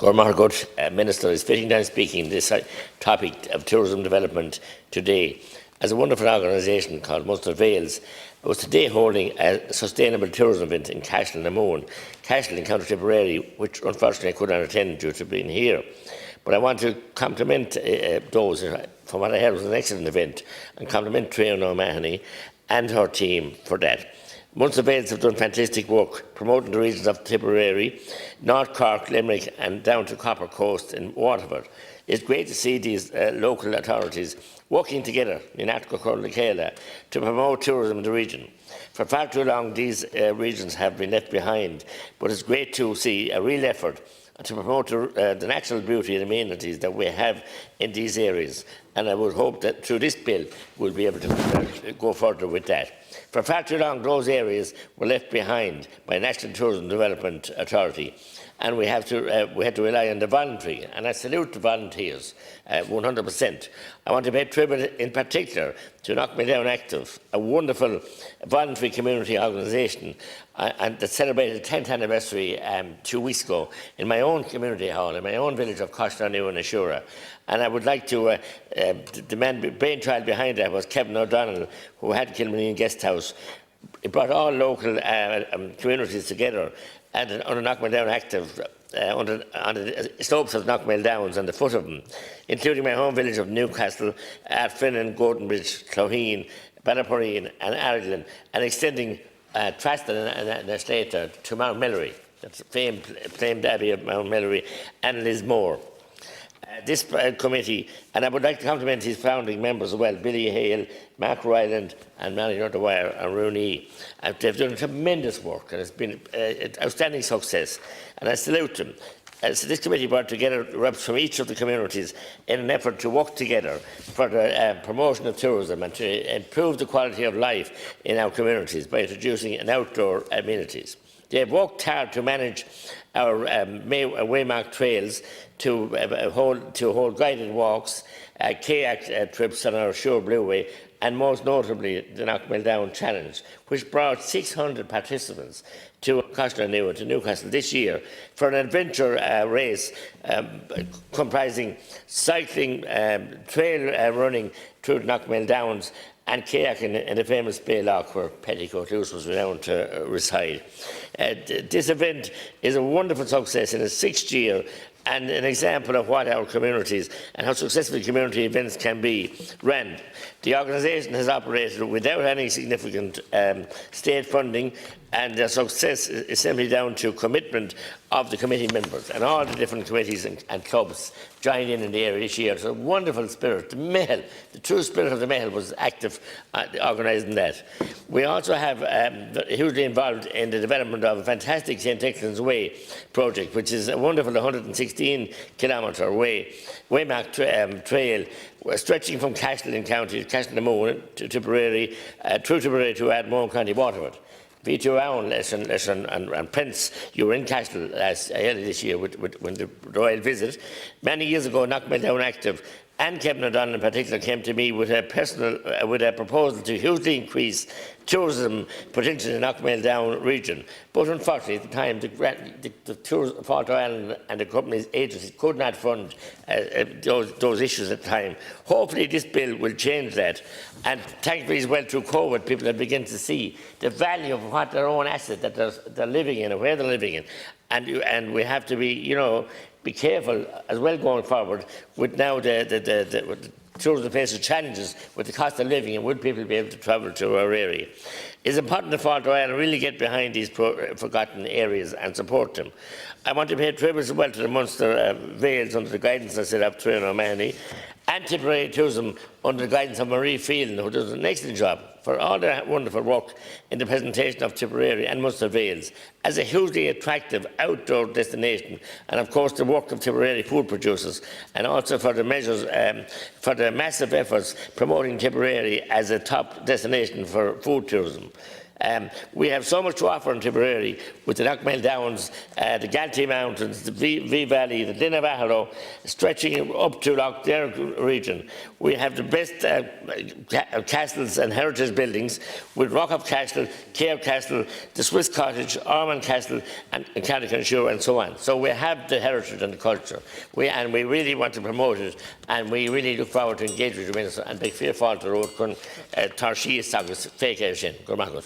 Gormargot Minister is fitting down speaking this topic of tourism development today. As a wonderful organisation called Munster Vales was today holding a sustainable tourism event in Cashel na Moon, Cashel in County Tipperary, which unfortunately I could not attend due to being here. But I want to compliment those, from what I heard was an excellent event, and compliment Triona O'Mahony and her team for that. Munster Vales have done fantastic work promoting the regions of Tipperary, North Cork, Limerick and down to Copper Coast in Waterford. It's great to see these local authorities working together in Atco to promote tourism in the region. For far too long these regions have been left behind, but it's great to see a real effort to promote the natural beauty and amenities that we have in these areas. And I would hope that through this bill we'll be able to go further with that. For far too long those areas were left behind by National Tourism Development Authority, and we had to rely on the voluntary, and I salute the volunteers 100%. I want to pay tribute in particular to Knockmealdown Active, a wonderful voluntary community organisation and that celebrated the 10th anniversary 2 weeks ago in my own community hall, in my own village of Coshnanew and Ashura. And I would like to, the brainchild behind that was Kevin O'Donnell, who had Kilmeny Guest House. It brought all local communities together and under Knockmealdown Active, on the slopes of Knockmeal Downs and the foot of them, including my home village of Newcastle, Atfinnan, Goldenbridge, Cloheen, Bannaporeen and Argyll, and extending Traston and Slater to Mount Melleray. That's the famed abbey of Mount Melleray, and Lismore. This committee, and I would like to compliment his founding members as well, Billy Hale, Mark Ryland and Manny Wire and Rooney. They've done tremendous work and it's been an outstanding success, and I salute them. So this committee brought together reps from each of the communities in an effort to work together for the promotion of tourism and to improve the quality of life in our communities by introducing an outdoor amenities. They have worked hard to manage our waymarked trails, to hold guided walks, kayak trips on our Shore Blueway, and most notably the Knockmealdown Challenge, which brought 600 participants to Coshnanew and to Newcastle this year for an adventure race comprising cycling, trail running through the Knockmeal Downs and kayaking in the famous Bay Loch where Petticoat Luce was renowned to reside. This event is a wonderful success in its 6th year and an example of what our communities and how successful community events can be ran. The organisation has operated without any significant state funding, and their success is simply down to commitment of the committee members, and all the different committees and clubs joined in the area this year. It's a wonderful spirit. The Mehel, the true spirit of the Mehel was active organising that. We also have hugely involved in the development of a fantastic St. Declan's Way project, which is a wonderful 116-kilometre waymark trail stretching from Cashel in County, Cashel na Moon to Tipperary, through Tipperary to Ardmore County Waterford. Vito Owen and Prince, you were in Cashel earlier this year when the royal visit. Many years ago, Knockmealdown Active and Kevin O'Donnell in particular came to me with a proposal to hugely increase tourism potential in the Knockmealdown region. But unfortunately, at the time, the Tourism Fort Island and the company's agencies could not fund those issues at the time. Hopefully, this bill will change that. And thankfully, as well, through COVID, people have begun to see the value of what their own asset that they're living in and where they're living in. And we have to be careful as well going forward with now the tourism faces challenges with the cost of living and would people be able to travel to our area. It's important to Fort Island really get behind these forgotten areas and support them. I want to pay tribute as well to the Munster Vales under the guidance, I said, of Triona O'Mahony, and Tipperary Tourism under the guidance of Marie Phelan, who does an excellent job for all their wonderful work in the presentation of Tipperary and Munster Vales as a hugely attractive outdoor destination, and of course the work of Tipperary food producers, and also for the measures, for the massive efforts promoting Tipperary as a top destination for food tourism. We have so much to offer in Tipperary with the Knockmail Downs, the Galtee Mountains, the V Valley, the Dinavaharo, stretching up to Lough Derg region. We have the best castles and heritage buildings with Rockhoff Castle, Cave Castle, the Swiss Cottage, Ormond Castle, and Carrick-on-Suir, and so on. So we have the heritage and the culture, and we really want to promote it, and we really look forward to engage with the Minister and big fear fault the road kun tar sí agus fake sin. Good morning.